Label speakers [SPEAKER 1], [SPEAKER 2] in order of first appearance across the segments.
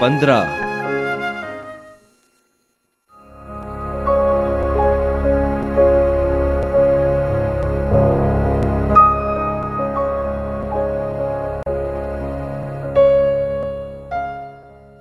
[SPEAKER 1] 15।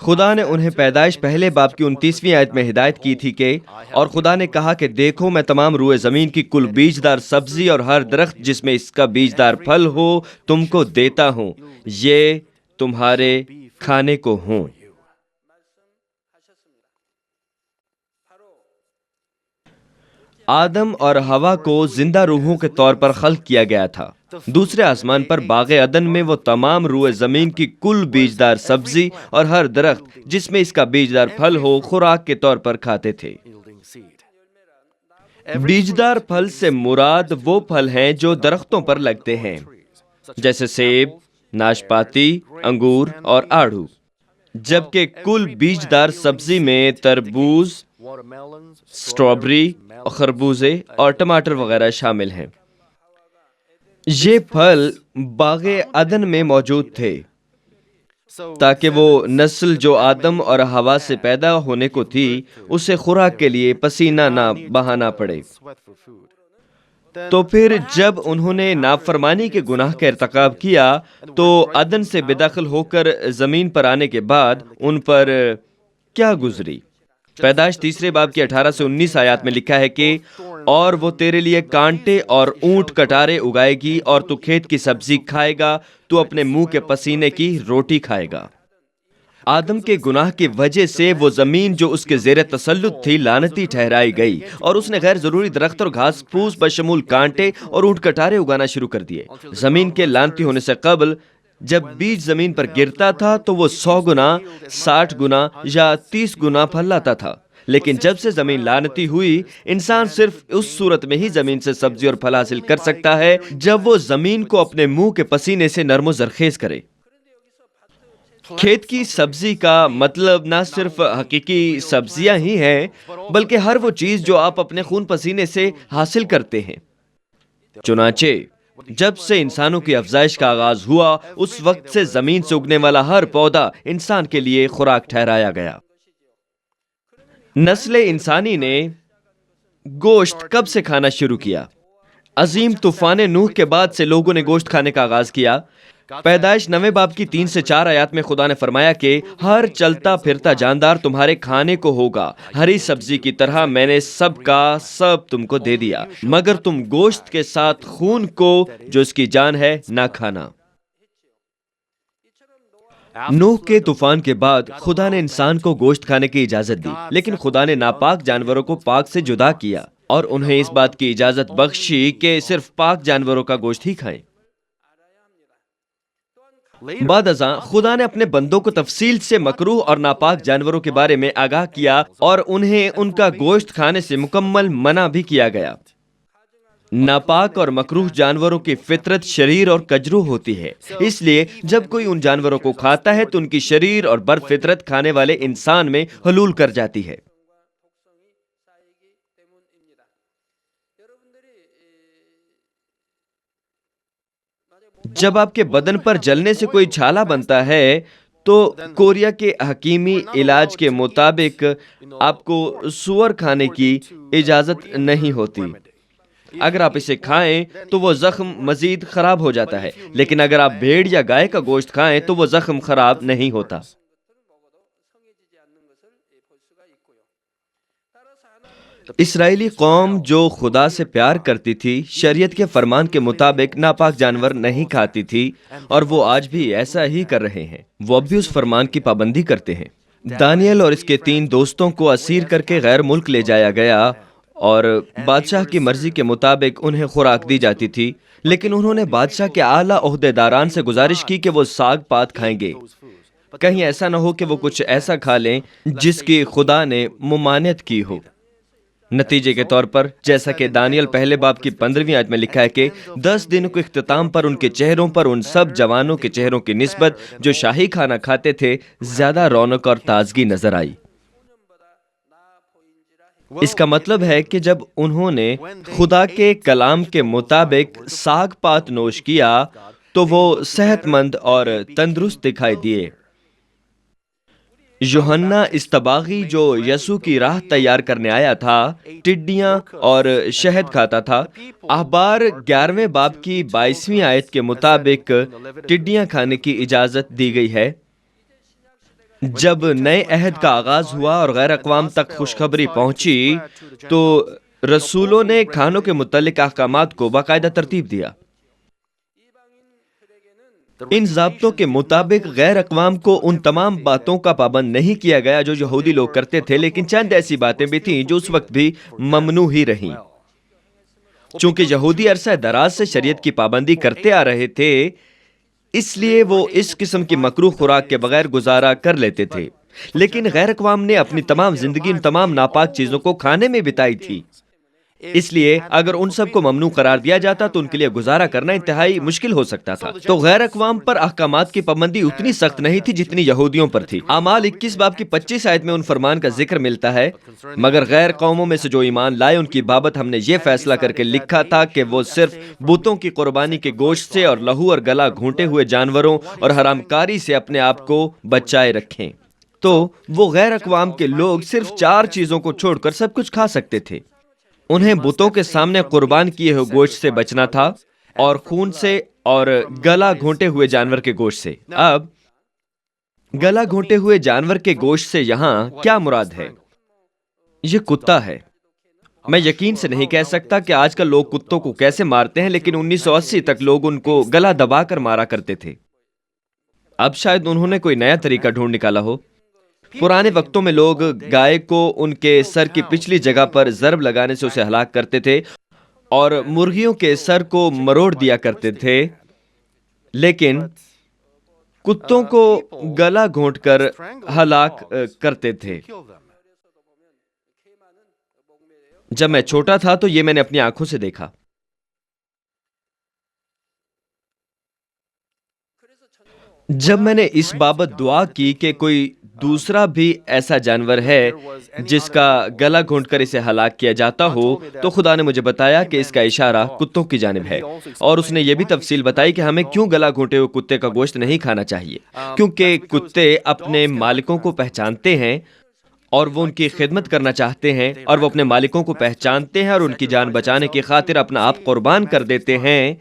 [SPEAKER 1] خدا نے انہیں پیدائش پہلے باب کی 29ویں آیت میں ہدایت کی تھی کہ اور خدا نے کہا کہ دیکھو میں تمام روئے زمین کی کل بیجدار سبزی اور ہر درخت جس میں اس کا بیجدار پھل ہو تم کو دیتا ہوں، یہ تمہارے کھانے کو ہوں۔ آدم اور حوا کو زندہ روحوں کے طور پر خلق کیا گیا تھا۔ دوسرے آسمان پر باغ عدن میں وہ تمام روئے زمین کی کل بیجدار سبزی اور ہر درخت جس میں اس کا بیجدار پھل ہو خوراک کے طور پر کھاتے تھے۔ بیجدار پھل سے مراد وہ پھل ہیں جو درختوں پر لگتے ہیں، جیسے سیب، ناشپاتی، انگور اور آڑو، جبکہ کل بیجدار سبزی میں تربوز، سٹرابری، خربوزے اور ٹماٹر وغیرہ شامل ہیں۔ یہ پھل باغ عدن میں موجود تھے تاکہ وہ نسل جو آدم اور حوا سے پیدا ہونے کو تھی اسے خوراک کے لیے پسینہ نہ بہانا پڑے۔ تو پھر جب انہوں نے نافرمانی کے گناہ کا ارتکاب کیا تو عدن سے بے دخل ہو کر زمین پر آنے کے بعد ان پر کیا گزری؟ پیدائش تیسرے باب کی 18 سے 19 آیات میں لکھا ہے کہ اور وہ تیرے لیے کانٹے اور اونٹ کٹارے اگائے گی اور تو کھیت کی سبزی کھائے گا، تو اپنے منہ کے پسینے کی روٹی کھائے گا۔ آدم کے گناہ کی وجہ سے وہ زمین جو اس کے زیر تسلط تھی لعنتی ٹھہرائی گئی، اور اس نے غیر ضروری درخت اور گھاس پھوس بشمول کانٹے اور اونٹ کٹارے اگانا شروع کر دیے۔ زمین کے لعنتی ہونے سے قبل جب بیج زمین پر گرتا تھا تو وہ 100 گنا، 60 گنا یا 30 گنا پھل لاتا تھا، لیکن جب سے زمین لعنتی ہوئی انسان صرف اس صورت میں ہی زمین سے سبزی اور پھل حاصل کر سکتا ہے جب وہ زمین کو اپنے منہ کے پسینے سے نرم و زرخیز کرے۔ کھیت کی سبزی کا مطلب نہ صرف حقیقی سبزیاں ہی ہیں بلکہ ہر وہ چیز جو آپ اپنے خون پسینے سے حاصل کرتے ہیں۔ چنانچہ جب سے انسانوں کی افزائش کا آغاز ہوا اس وقت سے زمین سے اگنے والا ہر پودا انسان کے لیے خوراک ٹھہرایا گیا۔ نسل انسانی نے گوشت کب سے کھانا شروع کیا؟ عظیم طوفان نوح کے بعد سے لوگوں نے گوشت کھانے کا آغاز کیا۔ پیدائش 9 باب کی 3 سے 4 آیات میں خدا نے فرمایا کہ ہر چلتا پھرتا جاندار تمہارے کھانے کو ہوگا، ہری سبزی کی طرح میں نے سب کا سب تم کو دے دیا، مگر تم گوشت کے ساتھ خون کو جو اس کی جان ہے نہ کھانا۔ نوح کے طوفان کے بعد خدا نے انسان کو گوشت کھانے کی اجازت دی، لیکن خدا نے ناپاک جانوروں کو پاک سے جدا کیا اور انہیں اس بات کی اجازت بخشی کہ صرف پاک جانوروں کا گوشت ہی کھائیں۔ بعد ازاں خدا نے اپنے بندوں کو تفصیل سے مکروہ اور ناپاک جانوروں کے بارے میں آگاہ کیا اور انہیں ان کا گوشت کھانے سے مکمل منع بھی کیا گیا۔ ناپاک اور مکروہ جانوروں کی فطرت شریر اور کجرو ہوتی ہے، اس لیے جب کوئی ان جانوروں کو کھاتا ہے تو ان کی شریر اور بر فطرت کھانے والے انسان میں حلول کر جاتی ہے۔ جب آپ کے بدن پر جلنے سے کوئی چھالا بنتا ہے تو کوریا کے حکیمی علاج کے مطابق آپ کو سور کھانے کی اجازت نہیں ہوتی۔ اگر آپ اسے کھائیں تو وہ زخم مزید خراب ہو جاتا ہے، لیکن اگر آپ بھیڑ یا گائے کا گوشت کھائیں تو وہ زخم خراب نہیں ہوتا۔ اسرائیلی قوم جو خدا سے پیار کرتی تھی شریعت کے فرمان کے مطابق ناپاک جانور نہیں کھاتی تھی، اور وہ آج بھی ایسا ہی کر رہے ہیں۔ وہ اب بھی اس فرمان کی پابندی کرتے ہیں۔ دانیل اور اس کے 3 دوستوں کو اسیر کر کے غیر ملک لے جایا گیا اور بادشاہ کی مرضی کے مطابق انہیں خوراک دی جاتی تھی، لیکن انہوں نے بادشاہ کے اعلیٰ عہدیداران سے گزارش کی کہ وہ ساگ پات کھائیں گے، کہیں ایسا نہ ہو کہ وہ کچھ ایسا کھا لیں جس کی خدا نے ممانعت کی ہو۔ نتیجے کے طور پر جیسا کہ دانیل پہلے باب کی 15ویں آیت میں لکھا ہے کہ 10 دنوں کے اختتام پر ان کے چہروں پر ان سب جوانوں کے چہروں کی نسبت جو شاہی کھانا کھاتے تھے زیادہ رونق اور تازگی نظر آئی۔ اس کا مطلب ہے کہ جب انہوں نے خدا کے کلام کے مطابق ساگ پات نوش کیا تو وہ صحت مند اور تندرست دکھائی دیے۔ یوحنا استباغی جو یسوع کی راہ تیار کرنے آیا تھا ٹڈیاں اور شہد کھاتا تھا۔ اخبار 11ویں باب کی 22ویں آیت کے مطابق ٹڈیاں کھانے کی اجازت دی گئی ہے۔ جب نئے عہد کا آغاز ہوا اور غیر اقوام تک خوشخبری پہنچی تو رسولوں نے کھانوں کے متعلق احکامات کو باقاعدہ ترتیب دیا۔ ان ضابطوں کے مطابق غیر اقوام کو ان تمام باتوں کا پابند نہیں کیا گیا جو یہودی لوگ کرتے تھے، لیکن چند ایسی باتیں بھی تھیں جو اس وقت بھی ممنوع ہی رہیں۔ چونکہ یہودی عرصہ دراز سے شریعت کی پابندی کرتے آ رہے تھے، اس لیے وہ اس قسم کی مکروہ خوراک کے بغیر گزارا کر لیتے تھے، لیکن غیر اقوام نے اپنی تمام زندگی ان تمام ناپاک چیزوں کو کھانے میں بتائی تھی۔ اس لیے اگر ان سب کو ممنوع قرار دیا جاتا تو ان کے لیے گزارا کرنا انتہائی مشکل ہو سکتا تھا۔ تو غیر اقوام پر احکامات کی پابندی اتنی سخت نہیں تھی جتنی یہودیوں پر تھی۔ اعمال 21 باب کی 25 آیت میں ان فرمان کا ذکر ملتا ہے، مگر غیر قوموں میں سے جو ایمان لائے ان کی بابت ہم نے یہ فیصلہ کر کے لکھا تھا کہ وہ صرف بتوں کی قربانی کے گوشت سے اور لہو اور گلا گھونٹے ہوئے جانوروں اور حرام کاری سے اپنے آپ کو بچائے رکھیں۔ تو وہ غیر اقوام کے لوگ صرف 4 چیزوں کو چھوڑ کر سب کچھ کھا سکتے تھے۔ انہیں بتوں کے سامنے قربان کیے ہوئے گوشت سے بچنا تھا اور خون سے اور گلا گھونٹے ہوئے جانور کے گوشت سے۔ اب گلا گھونٹے ہوئے جانور کے گوشت سے یہاں کیا مراد ہے؟ یہ کتا ہے۔ میں یقین سے نہیں کہہ سکتا کہ آج کل لوگ کتوں کو کیسے مارتے ہیں، لیکن 1980 تک لوگ ان کو گلا دبا کر مارا کرتے تھے۔ اب شاید انہوں نے کوئی نیا طریقہ ڈھونڈ نکالا ہو۔ پرانے وقتوں میں لوگ گائے کو ان کے سر کی پچھلی جگہ پر ضرب لگانے سے اسے ہلاک کرتے تھے اور مرغیوں کے سر کو مروڑ دیا کرتے تھے، لیکن کتوں کو گلا گھونٹ کر ہلاک کرتے تھے۔ جب میں چھوٹا تھا تو یہ میں نے اپنی آنکھوں سے دیکھا۔ جب میں نے اس بابت دعا کی کہ کوئی دوسرا بھی ایسا جانور ہے جس کا گلا گھونٹ کر اسے ہلاک کیا جاتا ہو، تو خدا نے مجھے بتایا کہ اس کا اشارہ کتوں کی جانب ہے، اور اس نے یہ بھی تفصیل بتائی کہ ہمیں کیوں گلا گھونٹے ہوئے کتے کا گوشت نہیں کھانا چاہیے، کیونکہ کتے اپنے مالکوں کو پہچانتے ہیں اور وہ ان کی خدمت کرنا چاہتے ہیں، اور وہ اپنے مالکوں کو پہچانتے ہیں اور ان کی جان بچانے کی خاطر اپنا آپ قربان کر دیتے ہیں۔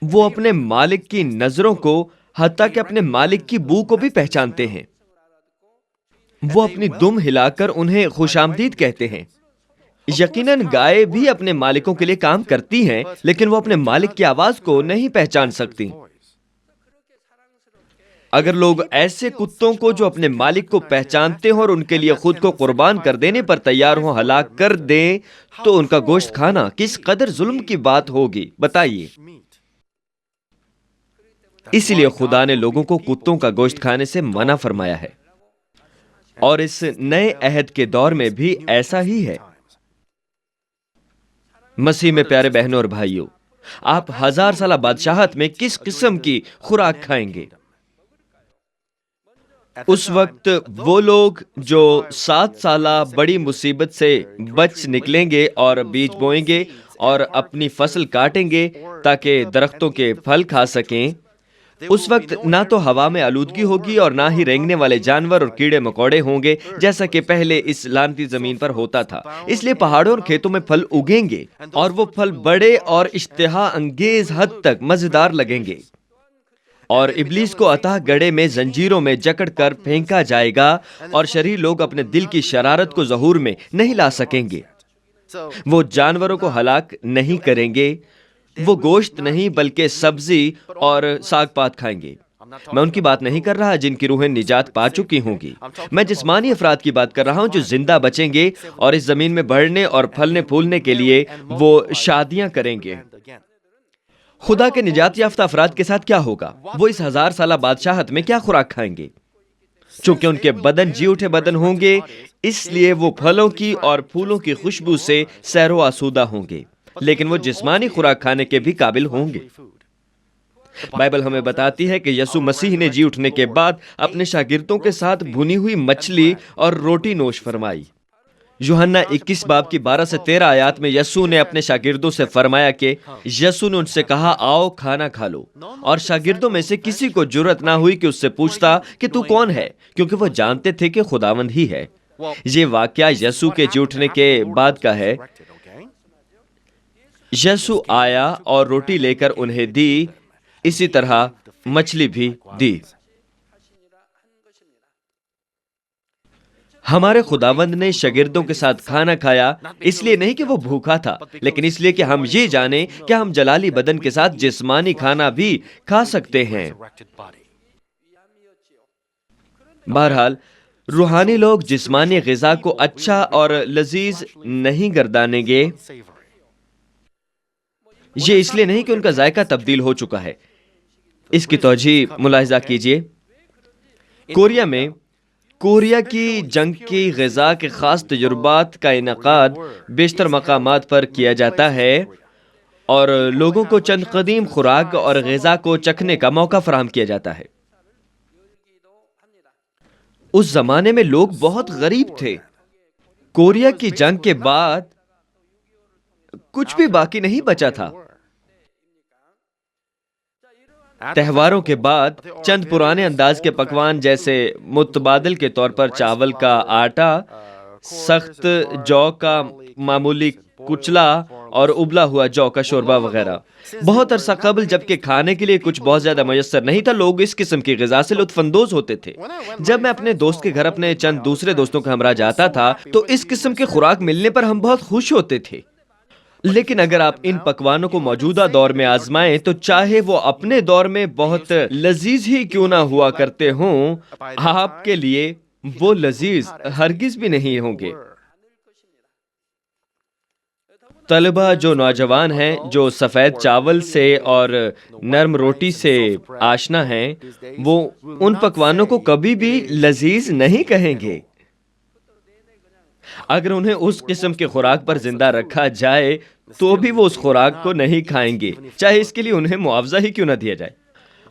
[SPEAKER 1] وہ اپنے مالک کی نظروں کو، حتیٰ کہ اپنے مالک کی بو کو بھی پہچانتے ہیں۔ وہ اپنی دم ہلا کر انہیں خوش آمدید کہتے ہیں۔ یقیناً گائے بھی اپنے مالکوں کے لیے کام کرتی ہیں، لیکن وہ اپنے مالک کی آواز کو نہیں پہچان سکتی۔ اگر لوگ ایسے کتوں کو جو اپنے مالک کو پہچانتے ہوں اور ان کے لیے خود کو قربان کر دینے پر تیار ہوں ہلاک کر دیں، تو ان کا گوشت کھانا کس قدر ظلم کی بات ہوگی، بتائیے۔ اسی لیے خدا نے لوگوں کو کتوں کا گوشت کھانے سے منع فرمایا ہے، اور اس نئے عہد کے دور میں بھی ایسا ہی ہے۔ مسیح میں پیارے بہنوں اور بھائیوں، آپ 1000 سالہ بادشاہت میں کس قسم کی خوراک کھائیں گے؟ اس وقت وہ لوگ جو 7 سالہ بڑی مصیبت سے بچ نکلیں گے اور بیج بوئیں گے اور اپنی فصل کاٹیں گے تاکہ درختوں کے پھل کھا سکیں، اس وقت نہ تو ہوا میں آلودگی ہوگی اور نہ ہی رینگنے والے جانور اور کیڑے مکوڑے ہوں گے جیسا کہ پہلے اس لعنتی زمین پر ہوتا تھا۔ اس لیے پہاڑوں اور کھیتوں میں پھل اگیں گے، اور وہ پھل بڑے اور اشتہا انگیز حد تک مزیدار لگیں گے، اور ابلیس کو اتھاہ گڑھے میں زنجیروں میں جکڑ کر پھینکا جائے گا، اور شریر لوگ اپنے دل کی شرارت کو ظہور میں نہیں لا سکیں گے۔ وہ جانوروں کو ہلاک نہیں کریں گے، وہ گوشت نہیں بلکہ سبزی اور ساگ پات کھائیں گے۔ میں ان کی بات نہیں کر رہا جن کی روحیں نجات پا چکی ہوں گی، میں جسمانی افراد کی بات کر رہا ہوں جو زندہ بچیں گے اور اس زمین میں بڑھنے اور پھلنے پھولنے کے لیے وہ شادیاں کریں گے۔ خدا کے نجات یافتہ افراد کے ساتھ کیا ہوگا؟ وہ اس 1000 سالہ بادشاہت میں کیا خوراک کھائیں گے؟ چونکہ ان کے بدن جی اٹھے بدن ہوں گے، اس لیے وہ پھلوں کی اور پھولوں کی خوشبو سے سیر و آسودہ ہوں گے، لیکن وہ جسمانی خوراک کھانے کے بھی قابل ہوں گے۔ بائبل ہمیں بتاتی ہے کہ یسوع مسیح نے جی اٹھنے کے بعد اپنے شاگردوں کے ساتھ بھنی ہوئی مچھلی اور روٹی نوش فرمائی۔ یوحنا 21 باب کی 12 سے 13 آیات میں یسوع نے اپنے شاگردوں سے فرمایا کہ یسوع نے ان سے کہا، آؤ کھانا کھا لو، اور شاگردوں میں سے کسی کو جرأت نہ ہوئی کہ اس سے پوچھتا کہ تو کون ہے، کیونکہ وہ جانتے تھے کہ خداوند ہی ہے۔ یہ واقعہ یسوع کے جی اٹھنے کے بعد کا ہے۔ یسوع آیا اور روٹی لے کر انہیں دی، اسی طرح مچھلی بھی دی۔ ہمارے خداوند نے شاگردوں کے ساتھ کھانا کھایا، اس لیے نہیں کہ وہ بھوکا تھا، لیکن اس لیے کہ ہم یہ جانیں کہ ہم جلالی بدن کے ساتھ جسمانی کھانا بھی کھا سکتے ہیں۔ بہرحال روحانی لوگ جسمانی غذا کو اچھا اور لذیذ نہیں گردانیں گے۔ یہ اس لیے نہیں کہ ان کا ذائقہ تبدیل ہو چکا ہے۔ اس کی توجیہ ملاحظہ کیجئے، کوریا کی جنگ کی غذا کے خاص تجربات کا انعقاد بیشتر مقامات پر کیا جاتا ہے اور لوگوں کو چند قدیم خوراک اور غذا کو چکھنے کا موقع فراہم کیا جاتا ہے۔ اس زمانے میں لوگ بہت غریب تھے۔ کوریا کی جنگ کے بعد کچھ بھی باقی نہیں بچا تھا۔ تہواروں کے بعد چند پرانے انداز کے پکوان جیسے متبادل کے طور پر چاول کا آٹا، سخت جو کا معمولی کچلا اور ابلا ہوا جو کا شوربہ وغیرہ۔ بہت عرصہ قبل جبکہ کھانے کے لیے کچھ بہت زیادہ میسر نہیں تھا، لوگ اس قسم کی غذا سے لطف اندوز ہوتے تھے۔ جب میں اپنے دوست کے گھر اپنے چند دوسرے دوستوں کے ہمراہ جاتا تھا تو اس قسم کی خوراک ملنے پر ہم بہت خوش ہوتے تھے۔ لیکن اگر آپ ان پکوانوں کو موجودہ دور میں آزمائیں تو چاہے وہ اپنے دور میں بہت لذیذ ہی کیوں نہ ہوا کرتے ہوں، آپ کے لیے وہ لذیذ ہرگز بھی نہیں ہوں گے۔ طلبہ جو نوجوان ہیں، جو سفید چاول سے اور نرم روٹی سے آشنا ہیں، وہ ان پکوانوں کو کبھی بھی لذیذ نہیں کہیں گے۔ اگر انہیں اس قسم کی خوراک پر زندہ رکھا جائے تو بھی وہ اس خوراک کو نہیں کھائیں گے، چاہے اس کے لیے انہیں معاوضہ ہی کیوں نہ دیا جائے۔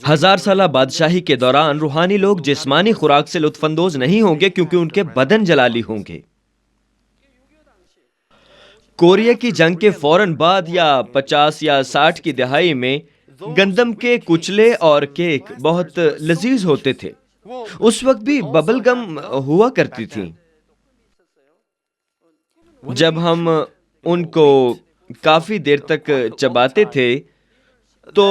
[SPEAKER 1] 1000 سالہ بادشاہی کے دوران روحانی لوگ جسمانی خوراک سے لطف اندوز نہیں ہوں گے کیونکہ ان کے بدن جلالی ہوں گے۔ کوریا کی جنگ کے فوراً بعد یا 50 یا 60 کی دہائی میں گندم کے کچلے اور کیک بہت لذیذ ہوتے تھے۔ اس وقت بھی ببل گم ہوا کرتی تھیں۔ جب ہم ان کو کافی دیر تک چباتے تھے تو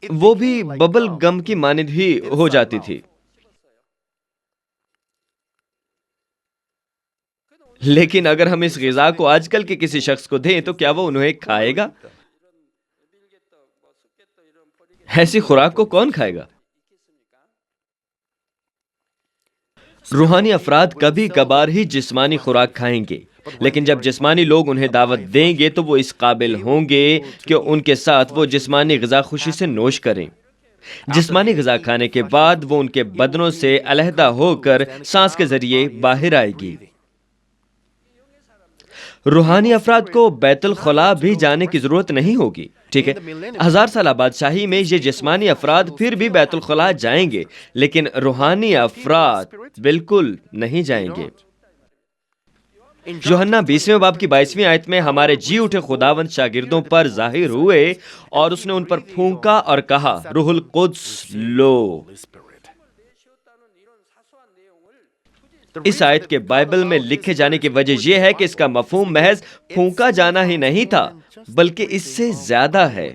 [SPEAKER 1] وہ بھی ببل گم کی مانند ہی ہو جاتی تھی۔ لیکن اگر ہم اس غذا کو آج کل کے کسی شخص کو دیں تو کیا وہ انہیں کھائے گا؟ ایسی خوراک کو کون کھائے گا؟ روحانی افراد کبھی کبھار ہی جسمانی خوراک کھائیں گے، لیکن جب جسمانی لوگ انہیں دعوت دیں گے تو وہ اس قابل ہوں گے کہ ان کے ساتھ وہ جسمانی غذا خوشی سے نوش کریں۔ جسمانی غذا کھانے کے بعد وہ ان کے بدنوں سے علیحدہ ہو کر سانس کے ذریعے باہر آئے گی۔ روحانی افراد کو بیت الخلاء بھی جانے کی ضرورت نہیں ہوگی، ٹھیک ہے؟ 1000 سالہ بادشاہی میں یہ جسمانی افراد پھر بھی بیت الخلاء جائیں گے، لیکن روحانی افراد بالکل نہیں جائیں گے۔ یوحنا 20 باب کی 22 آیت میں ہمارے جی اٹھے خداوند شاگردوں پر ظاہر ہوئے اور اس نے ان پر پھونکا اور کہا، روح القدس لو۔ اس آیت کے بائبل میں لکھے جانے کی وجہ یہ ہے کہ اس کا مفہوم محض پھونکا جانا ہی نہیں تھا بلکہ اس سے زیادہ ہے۔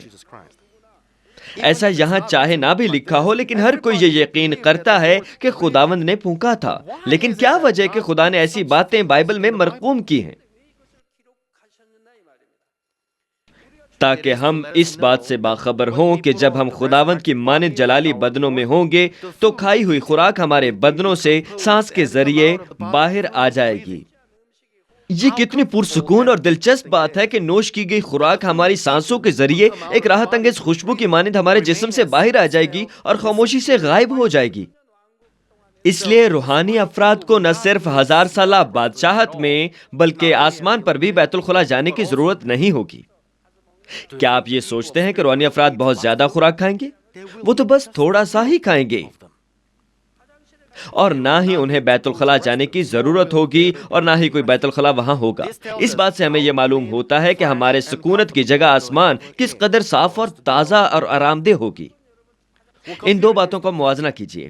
[SPEAKER 1] ایسا یہاں چاہے نہ بھی لکھا ہو، لیکن ہر کوئی یہ یقین کرتا ہے کہ خداوند نے پھونکا تھا۔ لیکن کیا وجہ ہے کہ خدا نے ایسی باتیں بائبل میں مرقوم کی ہیں؟ تاکہ ہم اس بات سے باخبر ہوں کہ جب ہم خداوند کی مانند جلالی بدنوں میں ہوں گے تو کھائی ہوئی خوراک ہمارے بدنوں سے سانس کے ذریعے باہر آ جائے گی۔ یہ کتنی پرسکون اور دلچسپ بات ہے کہ نوش کی گئی خوراک ہماری سانسوں کے ذریعے ایک راحت انگیز خوشبو کی مانند ہمارے جسم سے باہر آ جائے گی اور خاموشی سے غائب ہو جائے گی۔ اس لیے روحانی افراد کو نہ صرف 1000 سالہ بادشاہت میں بلکہ آسمان پر بھی بیت الخلاء جانے کی ضرورت نہیں ہوگی۔ کیا آپ یہ سوچتے ہیں کہ روحانی افراد بہت زیادہ خوراک کھائیں گے؟ وہ تو بس تھوڑا سا ہی کھائیں گے، اور نہ ہی انہیں بیت الخلاء جانے کی ضرورت ہوگی اور نہ ہی کوئی بیت الخلاء وہاں ہوگا۔ اس بات سے ہمیں یہ معلوم ہوتا ہے کہ ہمارے سکونت کی جگہ آسمان کس قدر صاف اور تازہ اور آرام دہ ہوگی۔ ان دو باتوں کا موازنہ کیجیے۔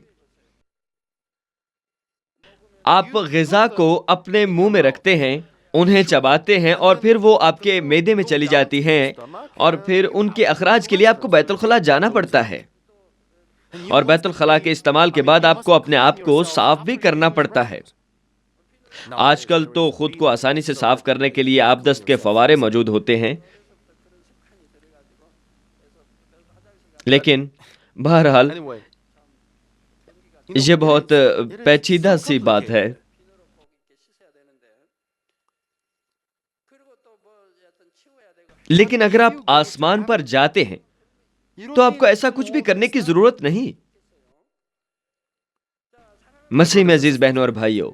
[SPEAKER 1] آپ غذا کو اپنے منہ میں رکھتے ہیں، انہیں چباتے ہیں اور پھر وہ آپ کے معدے میں چلی جاتی ہیں اور پھر ان کے اخراج کے لیے آپ کو بیت الخلاء جانا پڑتا ہے، اور بیت الخلاء کے استعمال کے بعد آپ کو اپنے آپ کو صاف بھی کرنا پڑتا ہے۔ آج کل تو خود کو آسانی سے صاف کرنے کے لیے آب دست کے فوارے موجود ہوتے ہیں، لیکن بہرحال یہ بہت پیچیدہ سی بات ہے۔ لیکن اگر آپ آسمان پر جاتے ہیں تو آپ کو ایسا کچھ بھی کرنے کی ضرورت نہیں۔ مسیح میں عزیز بہنوں اور بھائیوں،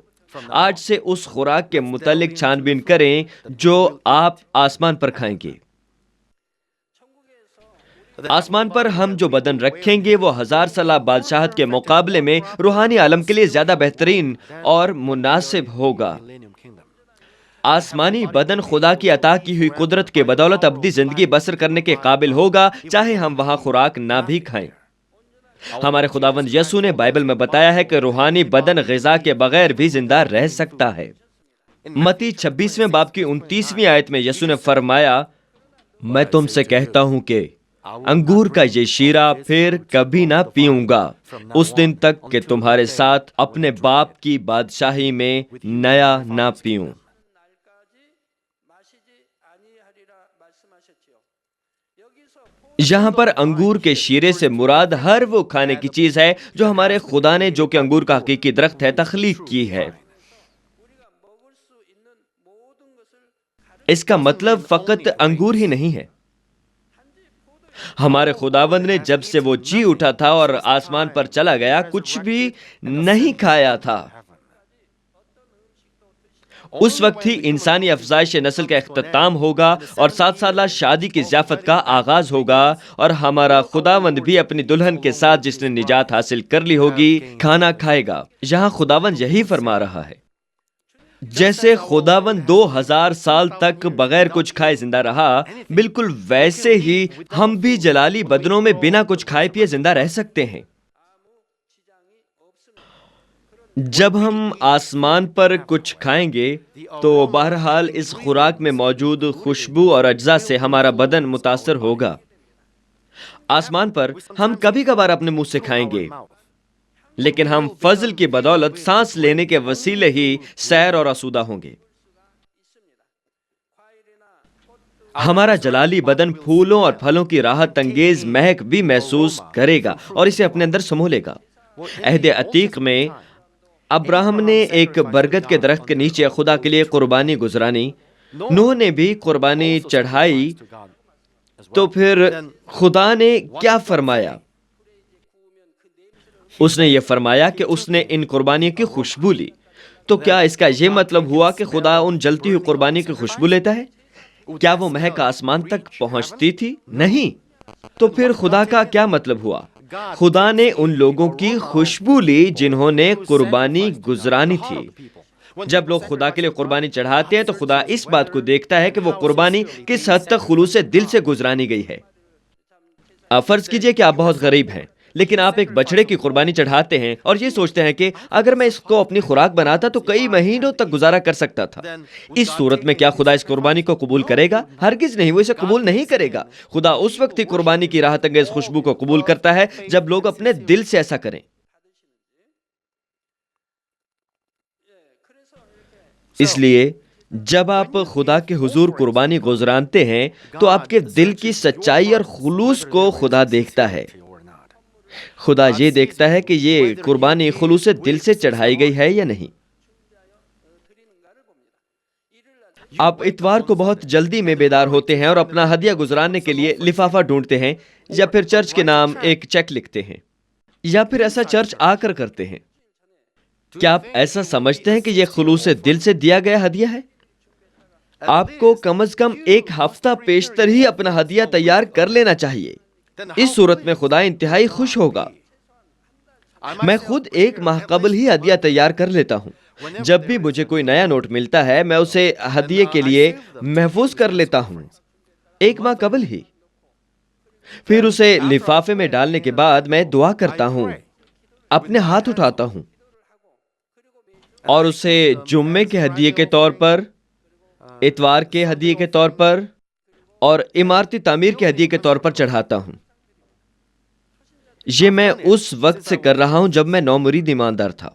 [SPEAKER 1] آج سے اس خوراک کے متعلق چھان بین کریں جو آپ آسمان پر کھائیں گے۔ آسمان پر ہم جو بدن رکھیں گے وہ 1000 سالہ بادشاہت کے مقابلے میں روحانی عالم کے لیے زیادہ بہترین اور مناسب ہوگا۔ آسمانی بدن خدا کی عطا کی ہوئی قدرت کے بدولت ابدی زندگی بسر کرنے کے قابل ہوگا، چاہے ہم وہاں خوراک نہ بھی کھائیں۔ ہمارے خداوند یسوع نے بائبل میں بتایا ہے کہ روحانی بدن غذا کے بغیر بھی زندہ رہ سکتا ہے۔ متی 26 باب کی 29 آیت میں یسوع نے فرمایا، میں تم سے کہتا ہوں کہ انگور کا یہ شیرہ پھر کبھی نہ پیوں گا اس دن تک کہ تمہارے ساتھ اپنے باپ کی بادشاہی میں نیا نہ پیوں۔ یہاں پر انگور کے شیرے سے مراد ہر وہ کھانے کی چیز ہے جو ہمارے خدا نے، جو کہ انگور کا حقیقی درخت ہے، تخلیق کی ہے۔ اس کا مطلب فقط انگور ہی نہیں ہے۔ ہمارے خداوند نے جب سے وہ جی اٹھا تھا اور آسمان پر چلا گیا، کچھ بھی نہیں کھایا تھا۔ اس وقت ہی انسانی افزائش نسل کا اختتام ہوگا اور 7 سالہ شادی کی ضیافت کا آغاز ہوگا، اور ہمارا خداوند بھی اپنی دلہن کے ساتھ، جس نے نجات حاصل کر لی ہوگی، کھانا کھائے گا۔ یہاں خداوند یہی فرما رہا ہے، جیسے خداوند 2000 سال تک بغیر کچھ کھائے زندہ رہا، بالکل ویسے ہی ہم بھی جلالی بدنوں میں بنا کچھ کھائے پیے زندہ رہ سکتے ہیں۔ جب ہم آسمان پر کچھ کھائیں گے تو بہرحال اس خوراک میں موجود خوشبو اور اجزاء سے ہمارا بدن متاثر ہوگا۔ آسمان پر ہم کبھی کبھار اپنے منہ سے کھائیں گے، لیکن ہم فضل کی بدولت سانس لینے کے وسیلے ہی سیر اور آسودہ ہوں گے۔ ہمارا جلالی بدن پھولوں اور پھلوں کی راحت انگیز مہک بھی محسوس کرے گا اور اسے اپنے اندر سمو لے گا۔ عہد عتیق میں ابراہم نے ایک برگد کے درخت کے نیچے خدا کے لیے قربانی گزرانی، نوح نے بھی قربانی چڑھائی، تو پھر خدا نے کیا فرمایا؟ اس نے یہ فرمایا کہ اس نے ان قربانیوں کی خوشبو لی۔ تو کیا اس کا یہ مطلب ہوا کہ خدا ان جلتی ہوئی قربانی کی خوشبو لیتا ہے؟ کیا وہ مہک آسمان تک پہنچتی تھی؟ نہیں۔ تو پھر خدا کا کیا مطلب ہوا؟ خدا نے ان لوگوں کی خوشبو لی جنہوں نے قربانی گزرانی تھی۔ جب لوگ خدا کے لیے قربانی چڑھاتے ہیں تو خدا اس بات کو دیکھتا ہے کہ وہ قربانی کس حد تک خلوص دل سے گزرانی گئی ہے۔ فرض کیجئے کہ آپ بہت غریب ہیں، لیکن آپ ایک بچڑے کی قربانی چڑھاتے ہیں اور یہ سوچتے ہیں کہ اگر میں اس کو اپنی خوراک بناتا تو کئی مہینوں تک گزارا کر سکتا تھا۔ اس صورت میں کیا خدا اس قربانی کو قبول کرے گا؟ ہرگز نہیں، وہ اسے قبول نہیں کرے گا۔ خدا اس وقت ہی قربانی کی راحت انگیز خوشبو کو قبول کرتا ہے جب لوگ اپنے دل سے ایسا کریں۔ اس لیے جب آپ خدا کے حضور قربانی گزرانتے ہیں تو آپ کے دل کی سچائی اور خلوص کو خدا دیکھتا ہے۔ خدا یہ دیکھتا ہے کہ یہ قربانی خلوص دل سے چڑھائی گئی ہے یا نہیں۔ آپ اتوار کو بہت جلدی میں بیدار ہوتے ہیں اور اپنا ہدیہ گزرانے کے لیے لفافہ ڈھونڈتے ہیں، یا پھر چرچ کے نام ایک چیک لکھتے ہیں، یا پھر ایسا چرچ آ کر کرتے ہیں۔ کیا آپ ایسا سمجھتے ہیں کہ یہ خلوص دل سے دیا گیا ہدیہ ہے؟ آپ کو کم از کم ایک ہفتہ پیشتر ہی اپنا ہدیہ تیار کر لینا چاہیے۔ اس صورت میں خدا انتہائی خوش ہوگا۔ میں خود ایک ماہ قبل ہی ہدیہ تیار کر لیتا ہوں۔ جب بھی مجھے کوئی نیا نوٹ ملتا ہے میں اسے ہدیے کے لیے محفوظ کر لیتا ہوں، ایک ماہ قبل ہی۔ پھر اسے لفافے میں ڈالنے کے بعد میں دعا کرتا ہوں، اپنے ہاتھ اٹھاتا ہوں اور اسے جمعے کے ہدیے کے طور پر، اتوار کے ہدیے کے طور پر اور عمارتی تعمیر کے ہدیے کے طور پر چڑھاتا ہوں۔ یہ میں اس وقت سے کر رہا ہوں جب میں نومرید ایماندار تھا۔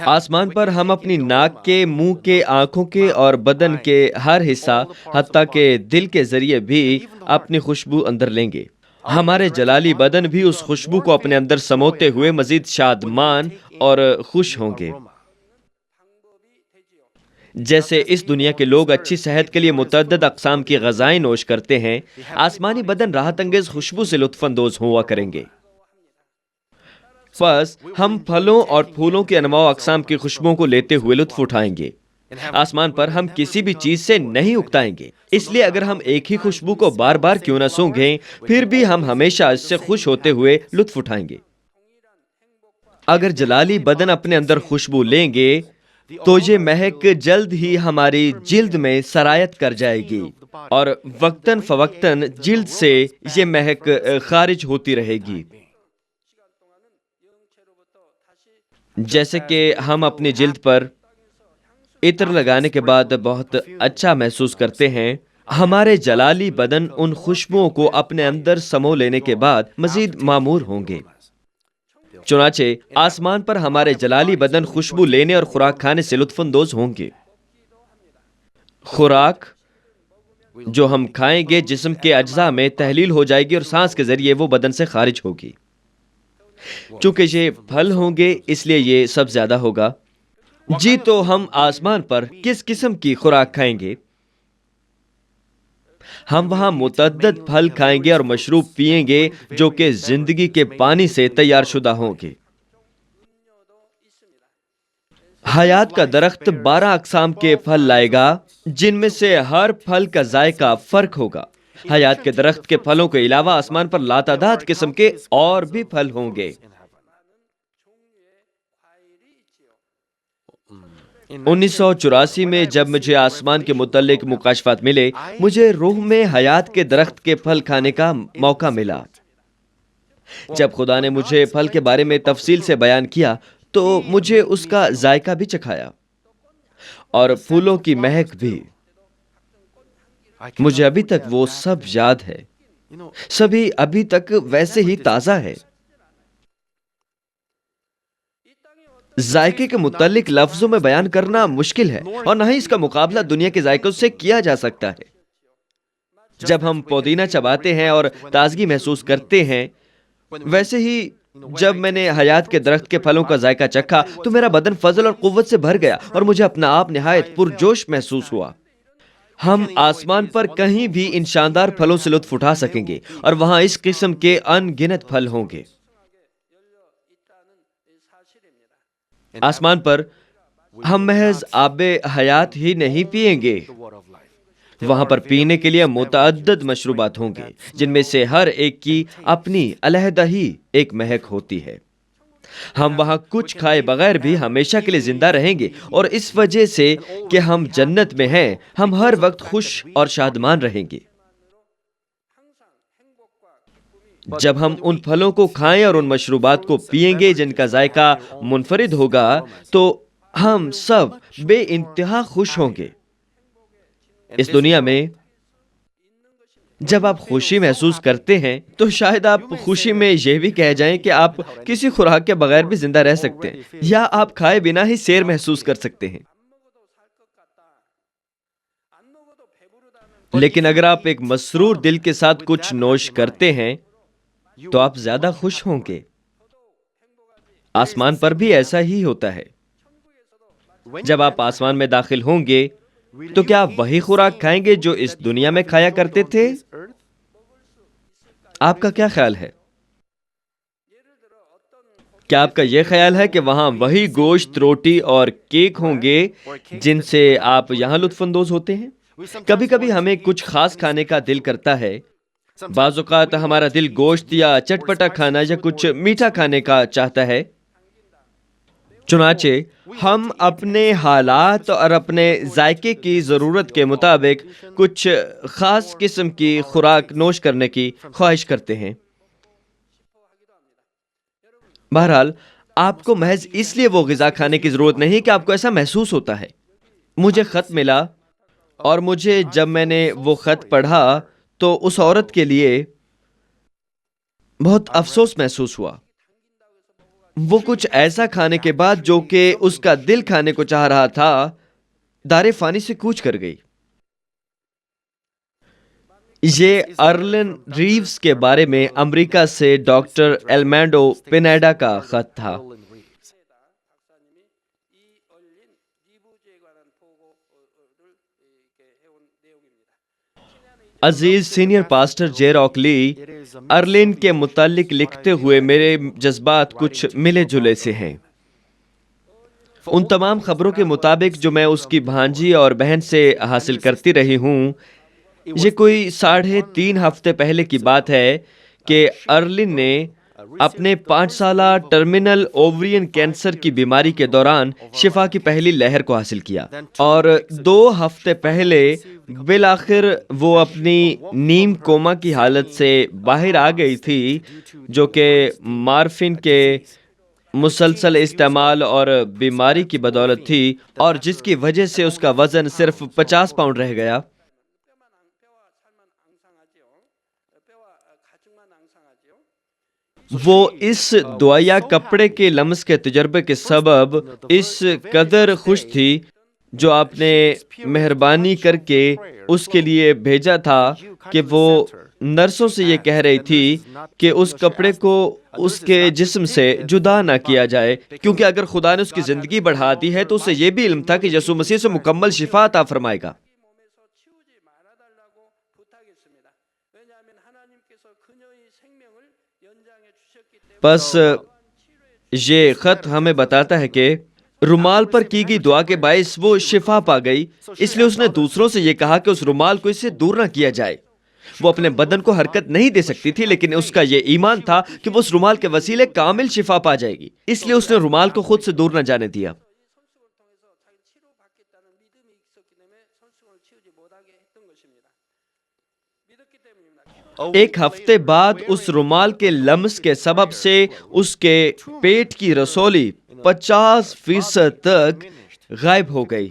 [SPEAKER 1] آسمان پر ہم اپنی ناک کے، منہ کے، آنکھوں کے اور بدن کے ہر حصہ حتیٰ کہ دل کے ذریعے بھی اپنی خوشبو اندر لیں گے۔ ہمارے جلالی بدن بھی اس خوشبو کو اپنے اندر سموتے ہوئے مزید شادمان اور خوش ہوں گے۔ جیسے اس دنیا کے لوگ اچھی صحت کے لیے متعدد اقسام کی غذائیں نوش کرتے ہیں، آسمانی بدن راحت انگیز خوشبو سے لطف اندوز ہوا کریں گے۔ بس ہم پھلوں اور پھولوں کی انواع و اقسام کی خوشبوؤں کو لیتے ہوئے لطف اٹھائیں گے۔ آسمان پر ہم کسی بھی چیز سے نہیں اکتائیں گے، اس لیے اگر ہم ایک ہی خوشبو کو بار بار کیوں نہ سونگھیں، پھر بھی ہم ہمیشہ اس سے خوش ہوتے ہوئے لطف اٹھائیں گے۔ اگر جلالی بدن اپنے اندر خوشبو لیں گے تو یہ مہک جلد ہی ہماری جلد میں سرایت کر جائے گی اور وقتاً فوقتاً جلد سے یہ مہک خارج ہوتی رہے گی۔ جیسے کہ ہم اپنی جلد پر عطر لگانے کے بعد بہت اچھا محسوس کرتے ہیں، ہمارے جلالی بدن ان خوشبوؤں کو اپنے اندر سمو لینے کے بعد مزید معمور ہوں گے۔ چنانچہ آسمان پر ہمارے جلالی بدن خوشبو لینے اور خوراک کھانے سے لطف اندوز ہوں گے۔ خوراک جو ہم کھائیں گے جسم کے اجزاء میں تحلیل ہو جائے گی اور سانس کے ذریعے وہ بدن سے خارج ہوگی۔ چونکہ یہ پھل ہوں گے اس لیے یہ سب زیادہ ہوگا۔ جی تو ہم آسمان پر کس قسم کی خوراک کھائیں گے؟ ہم وہاں متعدد پھل کھائیں گے اور مشروب پیئیں گے جو کہ زندگی کے پانی سے تیار شدہ ہوں گے۔ حیات کا درخت 12 اقسام کے پھل لائے گا جن میں سے ہر پھل کا ذائقہ فرق ہوگا۔ حیات کے درخت کے پھلوں کے علاوہ آسمان پر لاتعداد قسم کے اور بھی پھل ہوں گے۔ 1984 میں جب مجھے آسمان کے متعلق مکاشفات ملے، مجھے روح میں حیات کے درخت کے پھل کھانے کا موقع ملا۔ جب خدا نے مجھے پھل کے بارے میں تفصیل سے بیان کیا تو مجھے اس کا ذائقہ بھی چکھایا اور پھولوں کی مہک بھی۔ مجھے ابھی تک وہ سب یاد ہے، سبھی ابھی تک ویسے ہی تازہ ہے۔ ذائقے کے متعلق لفظوں میں بیان کرنا مشکل ہے اور نہ ہی اس کا مقابلہ دنیا کے ذائقوں سے کیا جا سکتا ہے۔ جب ہم پودینہ چباتے ہیں اور تازگی محسوس کرتے ہیں، ویسے ہی جب میں نے حیات کے درخت کے پھلوں کا ذائقہ چکھا تو میرا بدن فضل اور قوت سے بھر گیا اور مجھے اپنا آپ نہایت پرجوش محسوس ہوا۔ ہم آسمان پر کہیں بھی ان شاندار پھلوں سے لطف اٹھا سکیں گے اور وہاں اس قسم کے ان گنت پھل ہوں گے۔ آسمان پر ہم محض آب حیات ہی نہیں پیئیں گے، وہاں پر پینے کے لیے متعدد مشروبات ہوں گے جن میں سے ہر ایک کی اپنی علیحدہ ہی ایک مہک ہوتی ہے۔ ہم وہاں کچھ کھائے بغیر بھی ہمیشہ کے لیے زندہ رہیں گے اور اس وجہ سے کہ ہم جنت میں ہیں، ہم ہر وقت خوش اور شادمان رہیں گے۔ جب ہم ان پھلوں کو کھائیں اور ان مشروبات کو پیئیں گے جن کا ذائقہ منفرد ہوگا تو ہم سب بے انتہا خوش ہوں گے۔ اس دنیا میں جب آپ خوشی محسوس کرتے ہیں تو شاید آپ خوشی میں یہ بھی کہہ جائیں کہ آپ کسی خوراک کے بغیر بھی زندہ رہ سکتے ہیں یا آپ کھائے بنا ہی سیر محسوس کر سکتے ہیں۔ لیکن اگر آپ ایک مسرور دل کے ساتھ کچھ نوش کرتے ہیں تو آپ زیادہ خوش ہوں گے۔ آسمان پر بھی ایسا ہی ہوتا ہے۔ جب آپ آسمان میں داخل ہوں گے تو کیا آپ وہی خوراک کھائیں گے جو اس دنیا میں کھایا کرتے تھے؟ آپ کا کیا خیال ہے؟ کیا آپ کا یہ خیال ہے کہ وہاں وہی گوشت، روٹی اور کیک ہوں گے جن سے آپ یہاں لطف اندوز ہوتے ہیں؟ کبھی کبھی ہمیں کچھ خاص کھانے کا دل کرتا ہے۔ بعض اوقات ہمارا دل گوشت یا چٹپٹا کھانا یا کچھ میٹھا کھانے کا چاہتا ہے۔ چنانچہ ہم اپنے حالات اور اپنے ذائقے کی ضرورت کے مطابق کچھ خاص قسم کی خوراک نوش کرنے کی خواہش کرتے ہیں۔ بہرحال آپ کو محض اس لیے وہ غذا کھانے کی ضرورت نہیں کہ آپ کو ایسا محسوس ہوتا ہے۔ مجھے خط ملا اور مجھے جب میں نے وہ خط پڑھا تو اس عورت کے لیے بہت افسوس محسوس ہوا۔ وہ کچھ ایسا کھانے کے بعد جو کہ اس کا دل کھانے کو چاہ رہا تھا، دار فانی سے کوچ کر گئی۔ یہ ارلن ریوز کے بارے میں امریکہ سے ڈاکٹر ایلمینڈو پینیڈا کا خط تھا۔ عزیز سینئر پاسٹر جے راکلی، ارلن کے متعلق لکھتے ہوئے میرے جذبات کچھ ملے جلے سے ہیں۔ ان تمام خبروں کے مطابق جو میں اس کی بھانجی اور بہن سے حاصل کرتی رہی ہوں، یہ کوئی 3.5 ہفتے پہلے کی بات ہے کہ ارلن نے اپنے 5 سالہ ٹرمینل اوورین کینسر کی بیماری کے دوران شفا کی پہلی لہر کو حاصل کیا، اور 2 ہفتے پہلے بالآخر وہ اپنی نیم کوما کی حالت سے باہر آ گئی تھی، جو کہ مارفن کے مسلسل استعمال اور بیماری کی بدولت تھی، اور جس کی وجہ سے اس کا وزن صرف 50 پاؤنڈ رہ گیا۔ وہ اس دعائیا کپڑے کے لمس کے تجربے کے سبب اس قدر خوش تھی جو آپ نے مہربانی کر کے اس کے لیے بھیجا تھا، کہ وہ نرسوں سے یہ کہہ رہی تھی کہ اس کپڑے کو اس کے جسم سے جدا نہ کیا جائے، کیونکہ اگر خدا نے اس کی زندگی بڑھا دی ہے تو اسے یہ بھی علم تھا کہ یسوع مسیح سے مکمل شفا عطا فرمائے گا۔ پس یہ خط ہمیں بتاتا ہے کہ رومال پر کی گئی دعا کے باعث وہ شفا پا گئی، اس لیے اس نے دوسروں سے یہ کہا کہ اس رومال کو اس سے دور نہ کیا جائے۔ وہ اپنے بدن کو حرکت نہیں دے سکتی تھی، لیکن اس کا یہ ایمان تھا کہ وہ اس رومال کے وسیلے کامل شفا پا جائے گی، اس لیے اس نے رومال کو خود سے دور نہ جانے دیا۔ ایک ہفتے بعد اس رومال کے لمس کے سبب سے اس کے پیٹ کی رسولی 50% تک غائب ہو گئی۔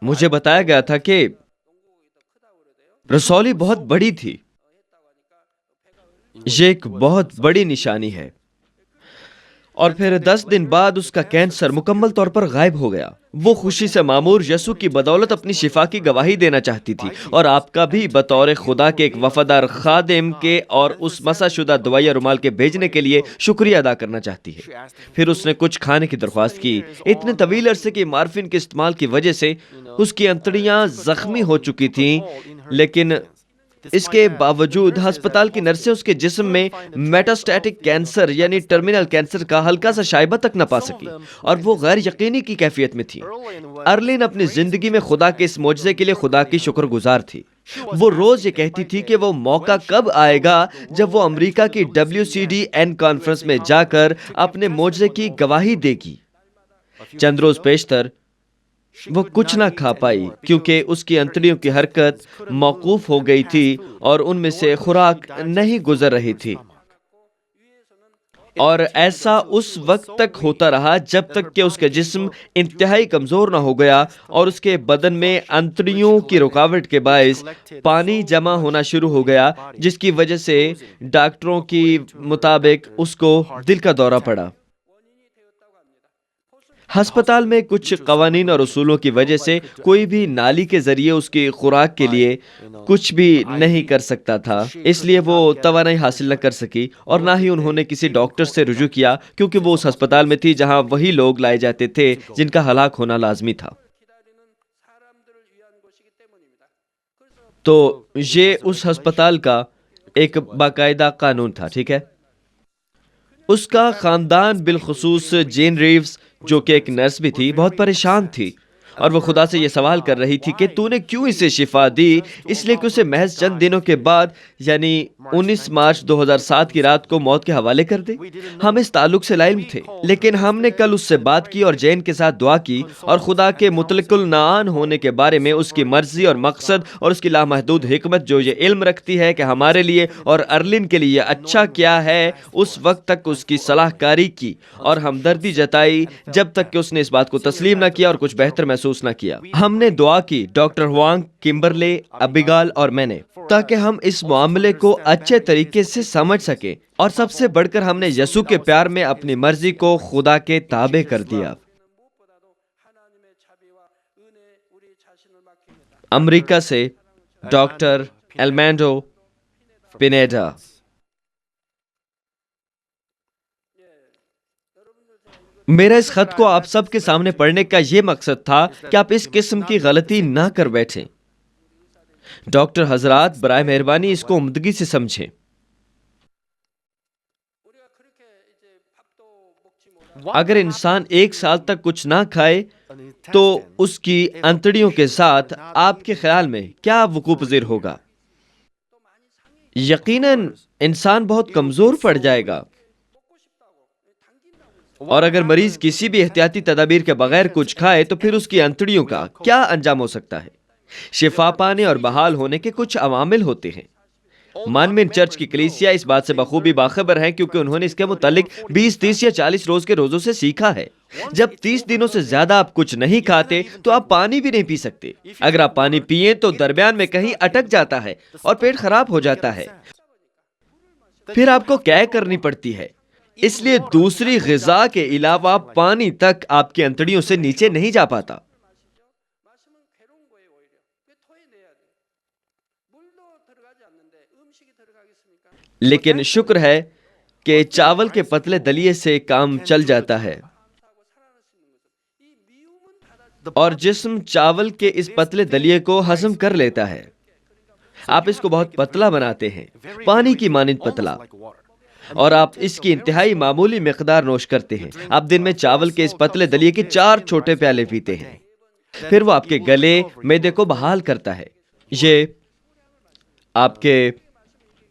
[SPEAKER 1] مجھے بتایا گیا تھا کہ رسولی بہت بڑی تھی۔ یہ ایک بہت بڑی نشانی ہے۔ اور پھر 10 دن بعد اس کا کینسر مکمل طور پر غائب ہو گیا۔ وہ خوشی سے معمور یسوع کی بدولت اپنی شفا کی گواہی دینا چاہتی تھی، اور آپ کا بھی بطور خدا کے ایک وفادار خادم کے اور اس مسح شدہ دعائیا رومال کے بھیجنے کے لیے شکریہ ادا کرنا چاہتی ہے۔ پھر اس نے کچھ کھانے کی درخواست کی۔ اتنے طویل عرصے کے مارفن کے استعمال کی وجہ سے اس کی انتڑیاں زخمی ہو چکی تھیں، لیکن اس کے باوجود ہسپتال کی نرسیں اس کے جسم میں میٹاسٹیٹک کینسر یعنی ٹرمینل کینسر کا ہلکا سا شائبہ تک نہ پا سکی، اور وہ غیر یقینی کی کیفیت میں تھی۔ ارلن اپنی زندگی میں خدا کے اس معجزے کے لیے خدا کی شکر گزار تھی۔ وہ روز یہ کہتی تھی کہ وہ موقع کب آئے گا جب وہ امریکہ کی WCDN کانفرنس میں جا کر اپنے معجزے کی گواہی دے گی۔ چند روز پیشتر وہ کچھ نہ کھا پائی کیونکہ اس کی انتڑیوں کی حرکت موقوف ہو گئی تھی اور ان میں سے خوراک نہیں گزر رہی تھی، اور ایسا اس وقت تک ہوتا رہا جب تک کہ اس کا جسم انتہائی کمزور نہ ہو گیا اور اس کے بدن میں انتڑیوں کی رکاوٹ کے باعث پانی جمع ہونا شروع ہو گیا، جس کی وجہ سے ڈاکٹروں کی مطابق اس کو دل کا دورہ پڑا۔ ہسپتال میں کچھ قوانین اور اصولوں کی وجہ سے کوئی بھی نالی کے ذریعے اس کی خوراک کے لیے کچھ بھی نہیں کر سکتا تھا، اس لیے وہ توانائی حاصل نہ کر سکی، اور نہ ہی انہوں نے کسی ڈاکٹر سے رجوع کیا، کیونکہ وہ اس ہسپتال میں تھی جہاں وہی لوگ لائے جاتے تھے جن کا ہلاک ہونا لازمی تھا۔ تو یہ اس ہسپتال کا ایک باقاعدہ قانون تھا، ٹھیک ہے؟ اس کا خاندان بالخصوص جین ریوز جو کہ ایک نرس بھی تھی بہت پریشان تھی، اور وہ خدا سے یہ سوال کر رہی تھی کہ تو نے کیوں اسے شفا دی، اس لیے کہ اسے محض چند دنوں کے بعد یعنی 19 مارچ 2007 کی رات کو موت کے حوالے کر دے۔ ہم اس تعلق سے لا علم تھے، لیکن ہم نے کل اس سے بات کی اور جین کے ساتھ دعا کی، اور خدا کے مطلق العنان ہونے کے بارے میں، اس کی مرضی اور مقصد اور اس کی لامحدود حکمت جو یہ علم رکھتی ہے کہ ہمارے لیے اور ارلن کے لیے اچھا کیا ہے، اس وقت تک اس کی صلاح کاری کی اور ہمدردی جتائی جب تک کہ اس نے اس بات کو تسلیم نہ کیا اور کچھ بہتر محسوس محسوس نہ کیا۔ ہم نے دعا کی، ڈاکٹر ہوانگ، کمبرلے، ابیگال اور میں نے، تاکہ ہم اس معاملے کو اچھے طریقے سے سمجھ سکیں، اور سب سے بڑھ کر ہم نے یسوع کے پیار میں اپنی مرضی کو خدا کے تابع کر دیا۔ امریکہ سے ڈاکٹر ایلمینڈو پینیڈا۔ میرا اس خط کو آپ سب کے سامنے پڑھنے کا یہ مقصد تھا کہ آپ اس قسم کی غلطی نہ کر بیٹھیں۔ ڈاکٹر حضرات، برائے مہربانی اس کو عمدگی سے سمجھیں۔ اگر انسان 1 سال تک کچھ نہ کھائے تو اس کی انتڑیوں کے ساتھ آپ کے خیال میں کیا وقوع پذیر ہوگا؟ یقیناً انسان بہت کمزور پڑ جائے گا، اور اگر مریض کسی بھی احتیاطی تدابیر کے بغیر کچھ کھائے تو پھر اس کی انتڑیوں کا کیا انجام ہو سکتا ہے؟ شفا پانے اور بحال ہونے کے کچھ عوامل ہوتے ہیں۔ مانمن چرچ کی کلیسیا اس بات سے بخوبی باخبر ہے، کیونکہ انہوں نے اس کے متعلق 20، 30 یا 40 روز کے روزوں سے سیکھا ہے۔ جب 30 دنوں سے زیادہ آپ کچھ نہیں کھاتے تو آپ پانی بھی نہیں پی سکتے۔ اگر آپ پانی پیئیں تو درمیان میں کہیں اٹک جاتا ہے اور پیٹ خراب ہو جاتا ہے، پھر آپ کو کیا کرنی پڑتی ہے۔ اس لیے دوسری غذا کے علاوہ پانی تک آپ کی انتڑیوں سے نیچے نہیں جا پاتا۔ لیکن شکر ہے کہ چاول کے پتلے دلیے سے کام چل جاتا ہے، اور جسم چاول کے اس پتلے دلیے کو ہضم کر لیتا ہے۔ آپ اس کو بہت پتلا بناتے ہیں، پانی کی مانند پتلا، اور آپ اس کی انتہائی معمولی مقدار نوش کرتے ہیں۔ آپ دن میں چاول کے اس پتلے دلیے کے 4 چھوٹے پیالے پیتے ہیں، پھر وہ آپ کے گلے، معدے کو بحال کرتا ہے۔ یہ آپ کے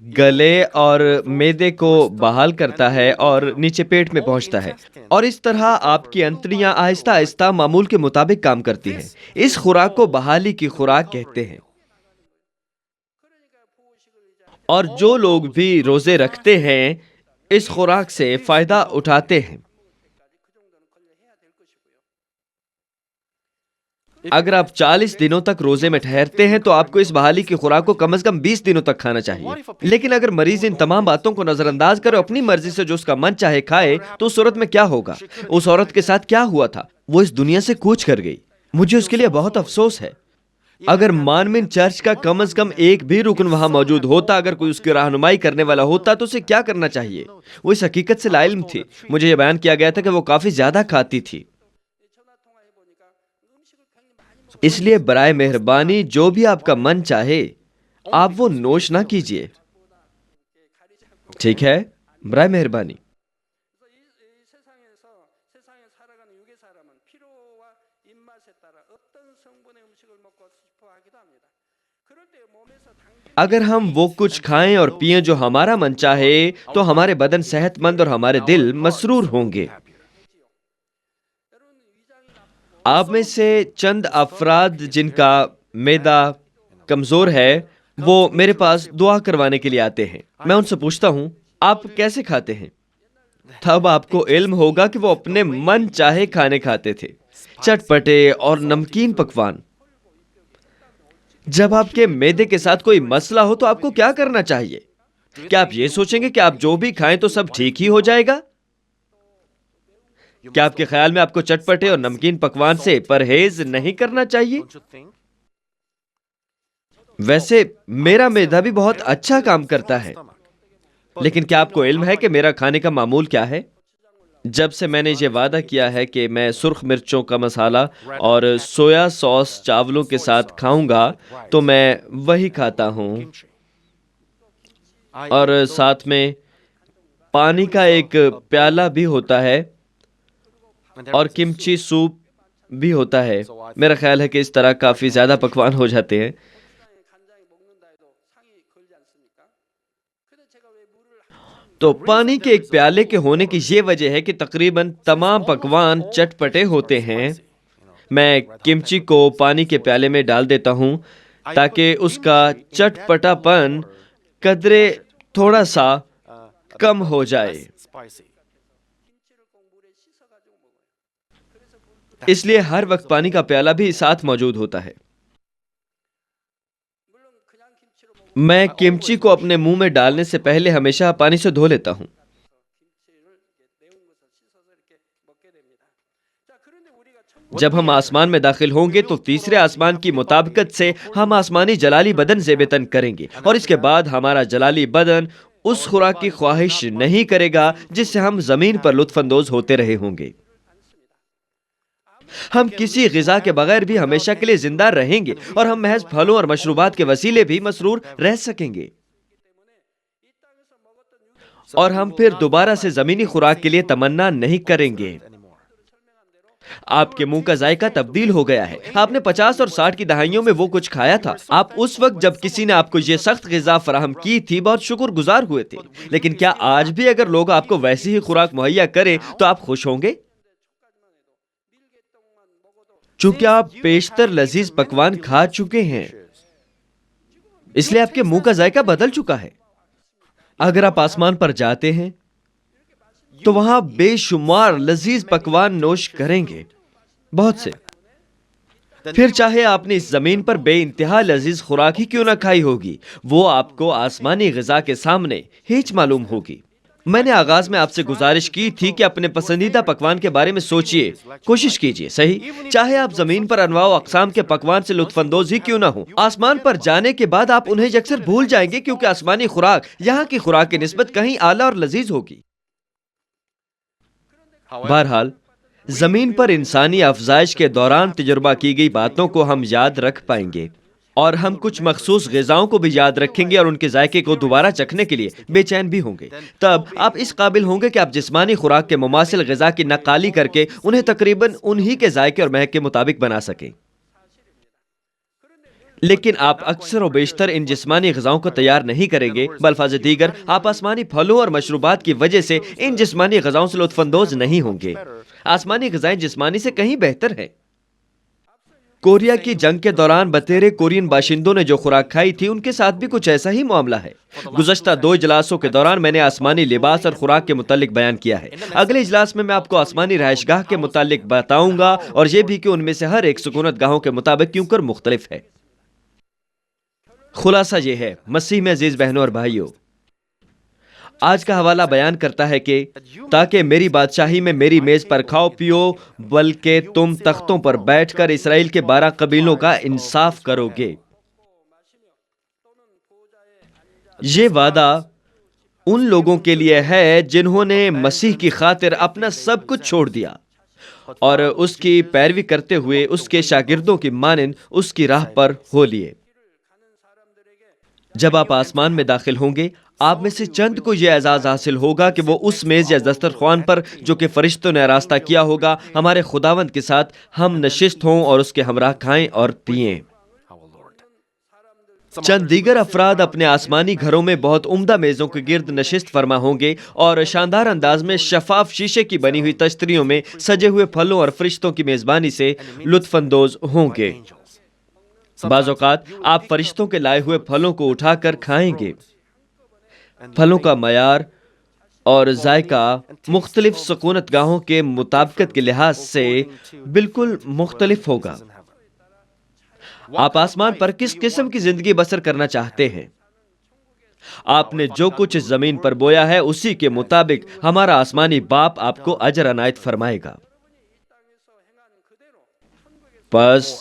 [SPEAKER 1] گلے اور معدے کو بحال کرتا ہے اور نیچے پیٹ میں پہنچتا ہے، اور اس طرح آپ کی انتڑیاں آہستہ آہستہ معمول کے مطابق کام کرتی ہیں۔ اس خوراک کو بحالی کی خوراک کہتے ہیں۔ اور جو لوگ بھی روزے رکھتے ہیں اس خوراک سے فائدہ اٹھاتے ہیں۔ اگر آپ 40 دنوں تک روزے میں ٹھہرتے ہیں تو آپ کو اس بحالی کی خوراک کو کم از کم 20 دنوں تک کھانا چاہیے۔ لیکن اگر مریض ان تمام باتوں کو نظر انداز کرے، اپنی مرضی سے جو اس کا من چاہے کھائے، تو اس صورت میں کیا ہوگا؟ اس عورت کے ساتھ کیا ہوا تھا؟ وہ اس دنیا سے کوچ کر گئی۔ مجھے اس کے لیے بہت افسوس ہے۔ اگر مانمن چرچ کا کم از کم ایک بھی رکن وہاں موجود ہوتا، اگر کوئی اس کی رہنمائی کرنے والا ہوتا، تو اسے کیا کرنا چاہیے؟ وہ اس حقیقت سے لا علم تھی۔ مجھے یہ بیان کیا گیا تھا کہ وہ کافی زیادہ کھاتی تھی۔ اس لیے برائے مہربانی جو بھی آپ کا من چاہے آپ وہ نوش نہ کیجیے، ٹھیک ہے؟ برائے مہربانی۔ اگر ہم وہ کچھ کھائیں اور پئیں جو ہمارا من چاہے تو ہمارے بدن صحت مند اور ہمارے دل مسرور ہوں گے۔ آپ میں سے چند افراد جن کا معدہ کمزور ہے وہ میرے پاس دعا کروانے کے لیے آتے ہیں۔ میں ان سے پوچھتا ہوں آپ کیسے کھاتے ہیں؟ تب آپ کو علم ہوگا کہ وہ اپنے من چاہے کھانے کھاتے تھے، چٹپٹے اور نمکین پکوان۔ جب آپ کے معدے کے ساتھ کوئی مسئلہ ہو تو آپ کو کیا کرنا چاہیے؟ کیا آپ یہ سوچیں گے کہ آپ جو بھی کھائیں تو سب ٹھیک ہی ہو جائے گا؟ کیا آپ کے خیال میں آپ کو چٹپٹے اور نمکین پکوان سے پرہیز نہیں کرنا چاہیے؟ ویسے میرا معدہ بھی بہت اچھا کام کرتا ہے، لیکن کیا آپ کو علم ہے کہ میرا کھانے کا معمول کیا ہے؟ جب سے میں نے یہ وعدہ کیا ہے کہ میں سرخ مرچوں کا مسالہ اور سویا سوس چاولوں کے ساتھ کھاؤں گا تو میں وہی کھاتا ہوں، اور ساتھ میں پانی کا ایک پیالہ بھی ہوتا ہے اور کمچی سوپ بھی ہوتا ہے۔ میرا خیال ہے کہ اس طرح کافی زیادہ پکوان ہو جاتے ہیں۔ تو پانی کے ایک پیالے کے ہونے کی یہ وجہ ہے کہ تقریباً تمام پکوان چٹپٹے ہوتے ہیں۔ میں کمچی کو پانی کے پیالے میں ڈال دیتا ہوں تاکہ اس کا چٹپٹا پن قدرے تھوڑا سا کم ہو جائے۔ اس لیے ہر وقت پانی کا پیالہ بھی ساتھ موجود ہوتا ہے۔ میں کمچی کو اپنے منہ میں ڈالنے سے پہلے ہمیشہ پانی سے دھو لیتا ہوں۔ جب ہم آسمان میں داخل ہوں گے تو تیسرے آسمان کی مطابقت سے ہم آسمانی جلالی بدن زیب تن کریں گے، اور اس کے بعد ہمارا جلالی بدن اس خوراک کی خواہش نہیں کرے گا جس سے ہم زمین پر لطف اندوز ہوتے رہے ہوں گے۔ ہم کسی غذا کے بغیر بھی ہمیشہ کے لیے زندہ رہیں گے، اور ہم محض پھلوں اور مشروبات کے وسیلے بھی مسرور رہ سکیں گے، اور ہم پھر دوبارہ سے زمینی خوراک کے لیے تمنا نہیں کریں گے۔ آپ کے منہ کا ذائقہ تبدیل ہو گیا ہے۔ آپ نے 50 اور 60 کی دہائیوں میں وہ کچھ کھایا تھا۔ آپ اس وقت جب کسی نے آپ کو یہ سخت غذا فراہم کی تھی بہت شکر گزار ہوئے تھے، لیکن کیا آج بھی اگر لوگ آپ کو ویسی ہی خوراک مہیا کریں تو آپ خوش ہوں گے؟ چونکہ آپ پیشتر لذیذ پکوان کھا چکے ہیں، اس لیے آپ کے منہ کا ذائقہ بدل چکا ہے۔ اگر آپ آسمان پر جاتے ہیں تو وہاں بے شمار لذیذ پکوان نوش کریں گے، بہت سے۔ پھر چاہے آپ نے اس زمین پر بے انتہا لذیذ خوراک ہی کیوں نہ کھائی ہوگی، وہ آپ کو آسمانی غذا کے سامنے ہیچ معلوم ہوگی۔ میں نے آغاز میں آپ سے گزارش کی تھی کہ اپنے پسندیدہ پکوان کے بارے میں سوچئے، کوشش کیجئے، صحیح؟ چاہے آپ زمین پر انواع و اقسام کے پکوان سے لطف اندوز ہی کیوں نہ ہوں، آسمان پر جانے کے بعد آپ انہیں یکسر بھول جائیں گے، کیونکہ آسمانی خوراک یہاں کی خوراک کی نسبت کہیں اعلیٰ اور لذیذ ہوگی۔ بہرحال زمین پر انسانی افزائش کے دوران تجربہ کی گئی باتوں کو ہم یاد رکھ پائیں گے، اور ہم کچھ مخصوص غذاؤں کو بھی یاد رکھیں گے اور ان کے ذائقے کو دوبارہ چکھنے کے لیے بے چین بھی ہوں گے۔ تب آپ اس قابل ہوں گے کہ آپ جسمانی خوراک کے مماثل غذا کی نقالی کر کے انہیں تقریباً انہی کے ذائقے اور مہک کے مطابق بنا سکیں۔ لیکن آپ اکثر و بیشتر ان جسمانی غذاؤں کو تیار نہیں کریں گے، بالفاظ دیگر آپ آسمانی پھلوں اور مشروبات کی وجہ سے ان جسمانی غذاؤں سے لطف اندوز نہیں ہوں گے۔ آسمانی غذائیں جسمانی سے کہیں بہتر ہیں۔ کوریا کی جنگ کے دوران بطور کورین باشندوں نے جو خوراک کھائی تھی ان کے ساتھ بھی کچھ ایسا ہی معاملہ ہے۔ گزشتہ 2 اجلاسوں کے دوران میں نے آسمانی لباس اور خوراک کے متعلق بیان کیا ہے۔ اگلے اجلاس میں آپ کو آسمانی رہائش گاہ کے متعلق بتاؤں گا، اور یہ بھی کہ ان میں سے ہر ایک سکونت گاہوں کے مطابق کیوں کر مختلف ہے۔ خلاصہ یہ ہے، مسیح میں عزیز بہنوں اور بھائیوں، آج کا حوالہ بیان کرتا ہے کہ تاکہ میری بادشاہی میں میری میز پر کھاؤ پیو، بلکہ تم تختوں پر بیٹھ کر اسرائیل کے 12 قبیلوں کا انصاف کرو گے۔ یہ وعدہ ان لوگوں کے لیے ہے جنہوں نے مسیح کی خاطر اپنا سب کچھ چھوڑ دیا اور اس کی پیروی کرتے ہوئے اس کے شاگردوں کی مانند اس کی راہ پر ہو لیے۔ جب آپ آسمان میں داخل ہوں گے، آپ میں سے چند کو یہ اعزاز حاصل ہوگا کہ وہ اس میز یا دسترخوان پر جو کہ فرشتوں نے آراستہ کیا ہوگا ہمارے خداوند کے ساتھ ہم نشست ہوں اور اس کے ہمراہ کھائیں اور پئیں۔ چند دیگر افراد اپنے آسمانی گھروں میں بہت عمدہ میزوں کے گرد نشست فرما ہوں گے اور شاندار انداز میں شفاف شیشے کی بنی ہوئی تشتریوں میں سجے ہوئے پھلوں اور فرشتوں کی میزبانی سے لطف اندوز ہوں گے۔ بعض اوقات آپ فرشتوں کے لائے ہوئے پھلوں کو اٹھا کر کھائیں گے۔ پھلوں کا معیار اور ذائقہ مختلف سکونت گاہوں کے مطابقت کے لحاظ سے بالکل مختلف ہوگا۔ آپ آسمان پر کس قسم کی زندگی بسر کرنا چاہتے ہیں؟ آپ نے جو کچھ اس زمین پر بویا ہے اسی کے مطابق ہمارا آسمانی باپ آپ کو اجر عنایت فرمائے گا۔ پس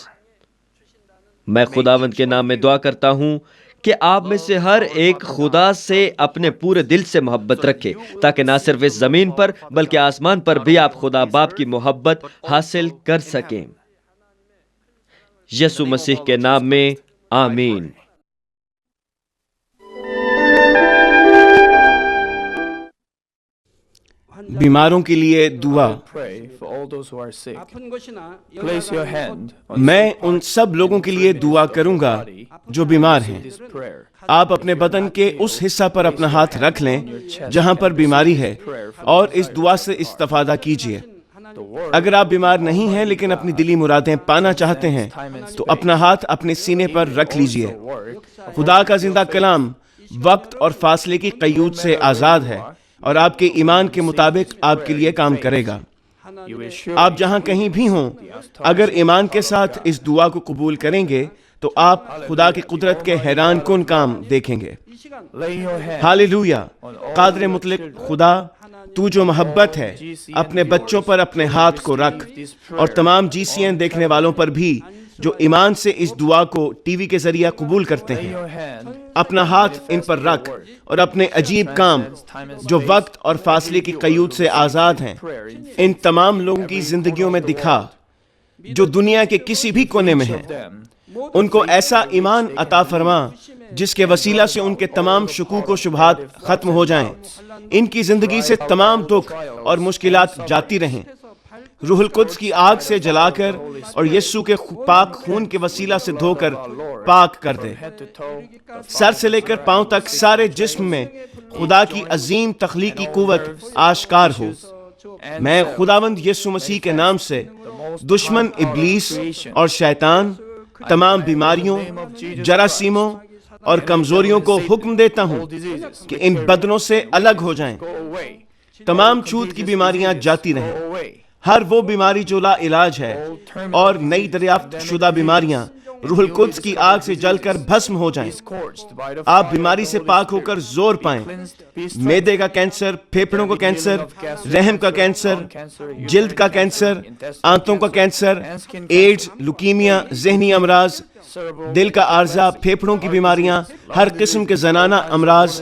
[SPEAKER 1] میں خداوند کے نام میں دعا کرتا ہوں کہ آپ میں سے ہر ایک خدا سے اپنے پورے دل سے محبت رکھے، تاکہ نہ صرف اس زمین پر بلکہ آسمان پر بھی آپ خدا باپ کی محبت حاصل کر سکیں۔ یسوع مسیح کے نام میں آمین۔
[SPEAKER 2] بیماروں کے لیے دعا۔ میں ان سب لوگوں کے لیے دعا کروں گا جو بیمار ہیں۔ آپ اپنے بدن کے اس حصہ پر اپنا ہاتھ رکھ لیں جہاں پر بیماری ہے اور اس دعا سے استفادہ کیجیے۔ اگر آپ بیمار نہیں ہیں لیکن اپنی دلی مرادیں پانا چاہتے ہیں تو اپنا ہاتھ اپنے سینے پر رکھ لیجیے۔ خدا کا زندہ کلام وقت اور فاصلے کی قیود سے آزاد ہے اور آپ کے ایمان کے مطابق آپ کے لیے کام کرے گا۔
[SPEAKER 3] you will surely
[SPEAKER 2] آپ جہاں کہیں بھی ہوں اگر ایمان کے ساتھ اس دعا کو قبول کریں گے تو آپ خدا کی قدرت کے حیران کن کام دیکھیں گے۔
[SPEAKER 3] lay your hand
[SPEAKER 2] hallelujah. قادر مطلق خدا، تو جو محبت ہے، اپنے بچوں پر اپنے ہاتھ کو رکھ، اور تمام GCN دیکھنے والوں پر بھی جو ایمان سے اس دعا کو ٹی وی کے ذریعہ قبول کرتے
[SPEAKER 3] lay
[SPEAKER 2] ہیں،
[SPEAKER 3] your hand
[SPEAKER 2] اپنا ہاتھ ان پر رکھ اور اپنے عجیب کام جو وقت اور فاصلے کی قیود سے آزاد ہیں ان تمام لوگوں کی زندگیوں میں دکھا جو دنیا کے کسی بھی کونے میں ہیں۔ ان کو ایسا ایمان عطا فرما جس کے وسیلہ سے ان کے تمام شکوک و شبہات ختم ہو جائیں، ان کی زندگی سے تمام دکھ اور مشکلات جاتی رہیں، روح القدس کی آگ سے جلا کر اور یسوع کے پاک خون کے وسیلہ سے دھو کر پاک کر دے۔
[SPEAKER 3] head to toe
[SPEAKER 2] سر سے لے کر پاؤں تک سارے جسم میں خدا کی عظیم تخلیقی قوت آشکار ہو۔ میں خداوند یسوع مسیح کے نام سے دشمن ابلیس اور شیطان، تمام بیماریوں، جراثیموں اور کمزوریوں کو حکم دیتا ہوں کہ ان بدنوں سے الگ ہو جائیں۔
[SPEAKER 3] go away
[SPEAKER 2] تمام چھوت کی بیماریاں جاتی رہیں۔
[SPEAKER 3] go away
[SPEAKER 2] ہر وہ بیماری جو لا علاج ہے اور نئی دریافت شدہ بیماریاں روح القدس کی آگ سے جل کر بھسم ہو جائیں۔
[SPEAKER 3] scorched by the
[SPEAKER 2] آپ بیماری سے پاک ہو کر زور پائیں۔ معدے کا کینسر، پھیپھڑوں کا کینسر، رحم کا کینسر، جلد کا کینسر، آنتوں کا کینسر، ایڈز، لوکیمیا، ذہنی امراض، دل کا عارضہ، پھیپھڑوں کی بیماریاں، ہر قسم کے زنانہ امراض،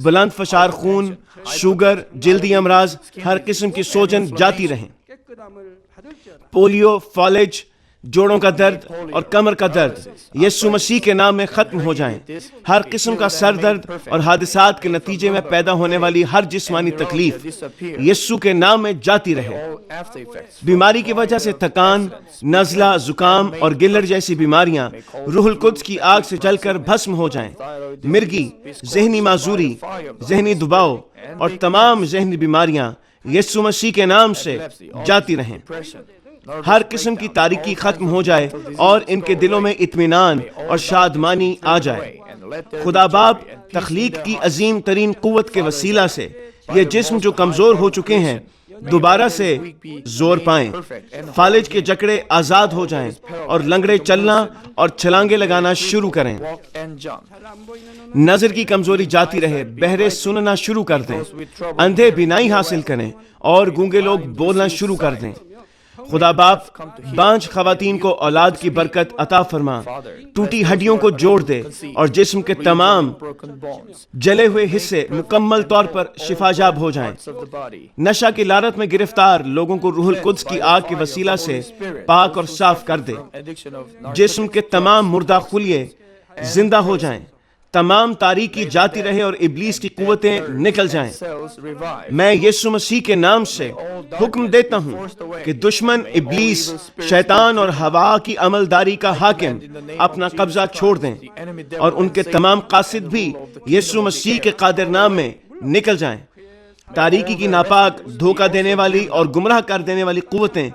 [SPEAKER 2] بلند فشار خون، شوگر، جلدی امراض، ہر قسم کی سوجن جاتی رہیں۔ پولیو، فالج، جوڑوں کا درد اور کمر کا درد یسوع مسیح کے نام میں ختم ہو جائیں۔ ہر قسم کا سر درد اور حادثات کے نتیجے میں پیدا ہونے والی ہر جسمانی تکلیف یسوع کے نام میں جاتی رہے۔
[SPEAKER 3] all after effects
[SPEAKER 2] بیماری کی وجہ سے تھکان، نزلہ، زکام اور گلر جیسی بیماریاں روح القدس کی آگ سے جل کر بھسم ہو جائیں۔ مرگی، ذہنی معذوری، ذہنی دباؤ اور تمام ذہنی بیماریاں یسوع مسیح کے نام سے جاتی رہیں۔ ہر قسم کی تاریکی ختم ہو جائے اور ان کے دلوں میں اطمینان اور شادمانی آ جائے۔ خدا باپ تخلیق کی عظیم ترین قوت کے وسیلہ سے یہ جسم جو کمزور ہو چکے ہیں دوبارہ سے زور پائیں، فالج کے جکڑے آزاد ہو جائیں اور لنگڑے چلنا اور چھلانگے لگانا شروع کریں۔
[SPEAKER 3] walk and jump
[SPEAKER 2] نظر کی کمزوری جاتی رہے، بہرے سننا شروع کر دیں، اندھے بینائی حاصل کریں اور گونگے لوگ بولنا شروع کر دیں۔ خدا باپ بانجھ خواتین کو اولاد کی برکت عطا فرما، ٹوٹی ہڈیوں کو جوڑ دے اور جسم کے تمام
[SPEAKER 3] broken bones
[SPEAKER 2] جلے ہوئے حصے مکمل طور پر شفا یاب ہو جائیں۔
[SPEAKER 3] of the body
[SPEAKER 2] نشہ کی لعنت میں گرفتار لوگوں کو روح القدس کی آگ کے وسیلہ سے پاک اور صاف کر دے۔
[SPEAKER 3] addiction of
[SPEAKER 2] جسم کے تمام مردہ خلیے زندہ ہو جائیں، تمام تاریکی جاتی رہے اور ابلیس کی قوتیں نکل جائیں۔
[SPEAKER 3] cells revive
[SPEAKER 2] میں یسوع مسیح کے نام سے حکم دیتا ہوں کہ دشمن ابلیس، شیطان اور ہوا کی عمل داری کا حاکم اپنا قبضہ چھوڑ دیں اور ان کے تمام قاصد بھی یسوع مسیح کے قادر نام میں نکل جائیں۔ تاریکی کی ناپاک، دھوکہ دینے والی اور گمراہ کر دینے والی قوتیں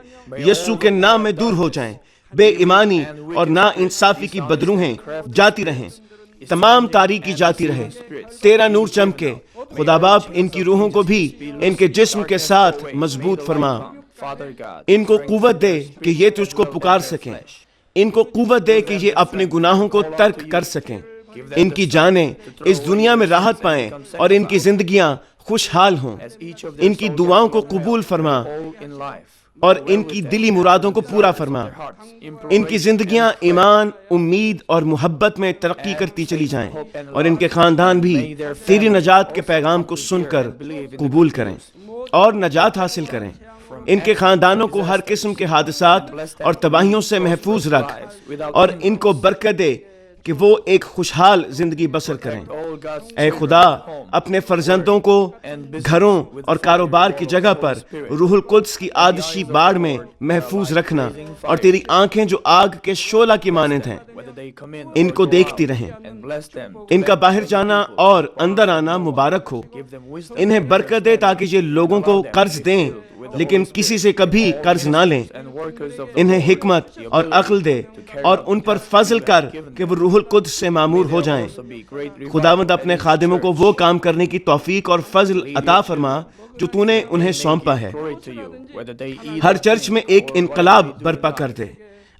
[SPEAKER 2] یسوع کے نام میں دور ہو جائیں۔ بے ایمانی اور نا انصافی کی بدروہیں جاتی رہیں، تمام تاریکی جاتی رہے، تیرا نور چمکے۔ خدا باپ ان کی روحوں کو بھی ان کے جسم کے ساتھ مضبوط فرما،
[SPEAKER 3] Father God
[SPEAKER 2] ان کو قوت دے کہ یہ تجھ کو پکار سکیں، ان کو قوت دے کہ یہ اپنے گناہوں کو ترک کر سکیں، ان کی جانیں اس دنیا میں راحت پائیں اور ان کی زندگیاں خوشحال ہوں۔
[SPEAKER 3] as each of
[SPEAKER 2] ان کی دعاؤں کو قبول فرما
[SPEAKER 3] all in life
[SPEAKER 2] اور ان کی دلی مرادوں کو پورا فرما۔ ان کی زندگیاں ایمان، امید اور محبت میں ترقی کرتی چلی جائیں اور ان کے خاندان بھی تیری نجات کے پیغام کو سن کر قبول کریں اور نجات حاصل کریں۔ ان کے خاندانوں کو ہر قسم کے حادثات اور تباہیوں سے محفوظ رکھ اور ان کو برکت دے کہ وہ ایک خوشحال زندگی بسر کریں۔ اے خدا، اپنے فرزندوں کو گھروں اور کاروبار کی جگہ پر روح القدس کی آتشی باڑ میں محفوظ رکھنا اور تیری آنکھیں جو آگ کے شعلہ کی مانند ہیں
[SPEAKER 3] whether they come in
[SPEAKER 2] ان کو دیکھتی رہیں۔
[SPEAKER 3] and bless them
[SPEAKER 2] ان کا باہر جانا اور اندر آنا مبارک ہو۔
[SPEAKER 3] give them wisdom
[SPEAKER 2] انہیں برکت دے تاکہ یہ لوگوں کو قرض دیں لیکن کسی سے کبھی قرض نہ لیں.
[SPEAKER 3] and workers of
[SPEAKER 2] انہیں حکمت اور عقل دے اور ان پر فضل کر کہ وہ روح القدس سے معمور ہو جائیں.
[SPEAKER 3] also be great
[SPEAKER 2] خداوند اپنے خادموں کو وہ کام کرنے کی توفیق اور فضل عطا فرما جو تو نے انہیں سونپا ہے.
[SPEAKER 3] glory to you, whether they eat
[SPEAKER 2] Hare church میں ایک انقلاب برپا کر دے.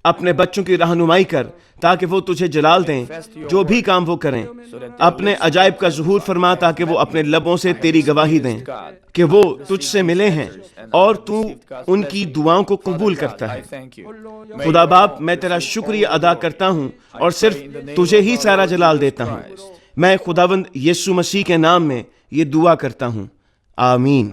[SPEAKER 2] اپنے بچوں کی رہنمائی کر تاکہ وہ تجھے جلال دیں جو بھی کام وہ کریں. اپنے عجائب کا ظہور فرما تاکہ وہ اپنے لبوں سے تیری گواہی دیں کہ وہ تجھ سے ملے ہیں اور تو ان کی دعاؤں کو قبول کرتا ہے.
[SPEAKER 3] thank you.
[SPEAKER 2] خدا باپ، میں تیرا شکریہ ادا کرتا ہوں اور صرف تجھے ہی سارا جلال دیتا ہوں. میں خداوند یسوع مسیح کے نام میں یہ دعا کرتا ہوں. آمین.